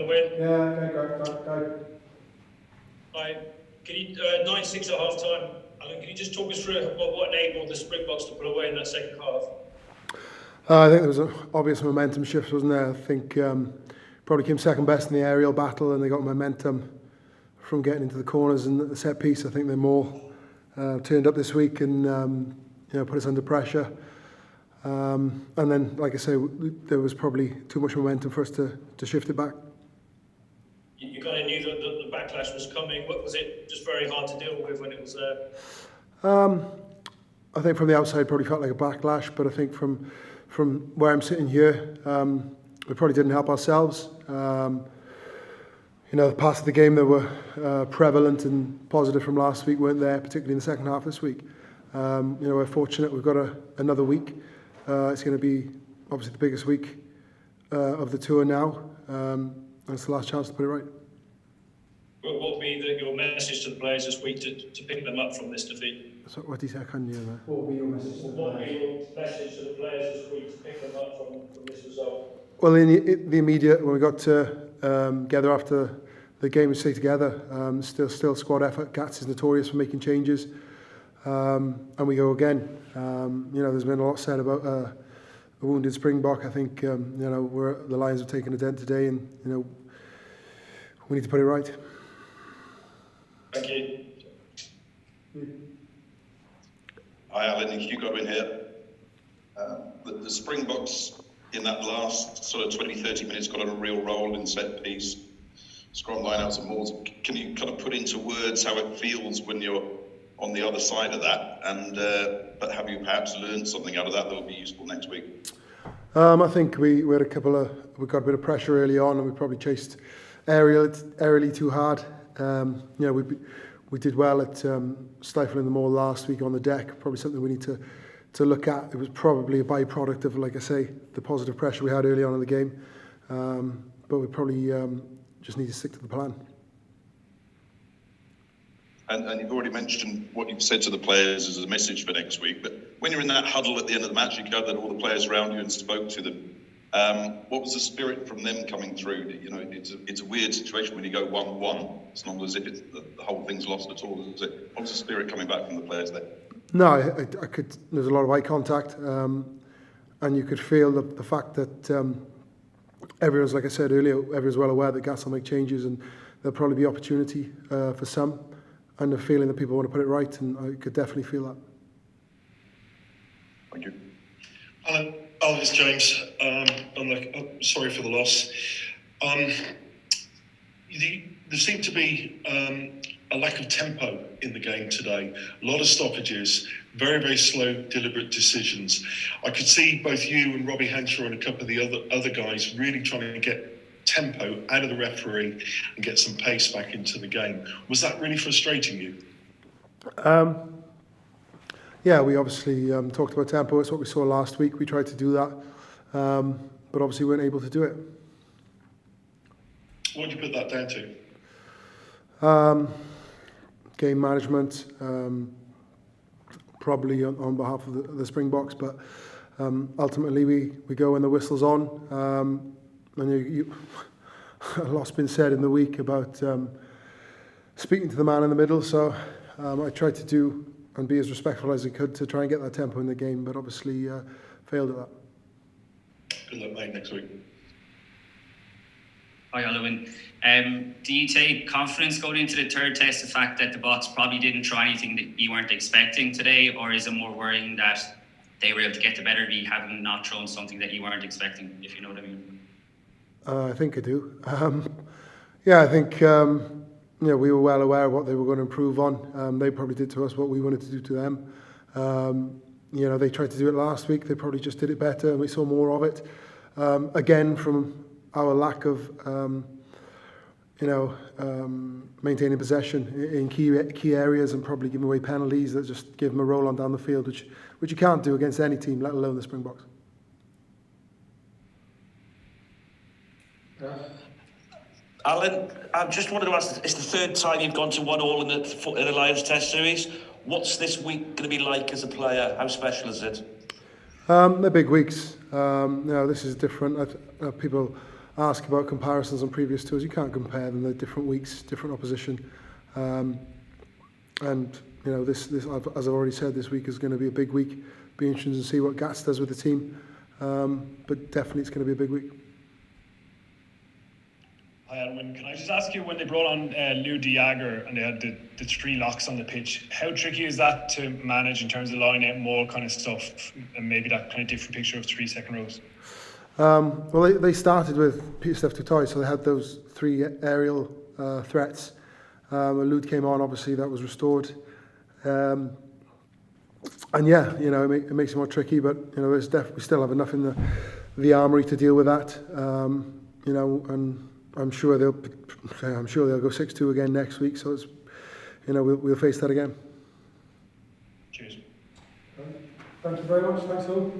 Alun Wyn. Yeah, go. Hi. Can you 9-6 at half time? Alan, can you just talk us through what enabled the Springboks to pull away in that second half? I think there was an obvious momentum shift, wasn't there? I think probably came second best in the aerial battle, and they got momentum from getting into the corners and the set piece. I think they're more turned up this week and put us under pressure. And then, like I say, there was probably too much momentum for us to shift it back. You kind of knew that the backlash was coming. What was it? Just very hard to deal with when it was there. I think from the outside, probably felt like a backlash, but I think from where I'm sitting here, we probably didn't help ourselves. The parts of the game that were prevalent and positive from last week weren't there, particularly in the second half this week. We're fortunate we've got another week. It's going to be obviously the biggest week of the tour now. It's the last chance to put it right. What would be your message to the players this week to pick them up from this defeat? So what did you say? I couldn't hear that. What would be your message to the players this week to pick them up from this result? Well, in the immediate, when we got together after the game, we stayed together. Still squad effort. Gats is notorious for making changes, and we go again. There's been a lot said about a wounded Springbok. I think the Lions have taken a dent today, and we need to put it right. Thank you. Hi Alan, Hugo in here. The Springboks in that last sort of 20-30 minutes got on a real roll in set piece, scrum lineouts and more. Can you kind of put into words how it feels when you're on the other side of that? And but have you perhaps learned something out of that will be useful next week? I think we had we got a bit of pressure early on, and we probably chased aerially too hard. We did well at stifling them all last week on the deck. Probably something we need to look at. It was probably a byproduct of, like I say, the positive pressure we had early on in the game. But we probably just need to stick to the plan. And you've already mentioned what you've said to the players as a message for next week. But when you're in that huddle at the end of the match, you gathered all the players around you and spoke to them. What was the spirit from them coming through? It's a weird situation when you go 1-1. It's not as if the whole thing's lost at all, is it? What was the spirit coming back from the players there? No, I could. There's a lot of eye contact, and you could feel the fact that everyone's, like I said earlier, everyone's well aware that Gas will make changes, and there'll probably be opportunity for some, and the feeling that people want to put it right, and I could definitely feel that. Thank you. Alun Wyn Jones, I'm sorry for the loss. There seemed to be a lack of tempo in the game today. A lot of stoppages, very, very slow, deliberate decisions. I could see both you and Robbie Henshaw and a couple of the other guys really trying to get tempo out of the referee and get some pace back into the game. Was that really frustrating you? Yeah, we obviously talked about tempo. It's what we saw last week. We tried to do that, but obviously weren't able to do it. What would you put that down to? Game management, probably on behalf of the Springboks, but ultimately we go when the whistle's on. And a lot's been said in the week about speaking to the man in the middle, so I tried to do and be as respectful as I could to try and get that tempo in the game, but obviously failed at that. Good luck, mate, next week. Hi, Alun Wyn. Do you take confidence going into the third test, the fact that the Boks probably didn't try anything that you weren't expecting today, or is it more worrying that they were able to get the better of you having not thrown something that you weren't expecting, if you know what I mean? I think I do. I think we were well aware of what they were going to improve on. They probably did to us what we wanted to do to them. They tried to do it last week. They probably just did it better, and we saw more of it. Again, from our lack of, maintaining possession in key areas, and probably giving away penalties that just give them a roll on down the field, which you can't do against any team, let alone the Springboks. Alan, I just wanted to ask, it's the third time you've gone to 1-1 in the Lions Test Series. What's this week going to be like as a player? How special is it? They're big weeks. This is different. People ask about comparisons on previous tours, you can't compare them. They're different weeks, different opposition. And, you know, this as I've already said, this week is going to be a big week. Be interesting to see what Gats does with the team. But definitely it's going to be a big week. Hi, Alun. Can I just ask you, when they brought on Lou de Jager and they had the three locks on the pitch, how tricky is that to manage in terms of line out more kind of stuff and maybe that kind of different picture of 3 second rows? Well, they started with Peter Steph Tutoy, so they had those 3 aerial threats. When Lud came on, obviously that was restored. And yeah, you know, it makes it more tricky, but you know, we still have enough in the armoury to deal with that. You know, and I'm sure they'll go 6-2 again next week. So it's, you know, we'll face that again. Cheers. Thank you very much. Thanks, Phil.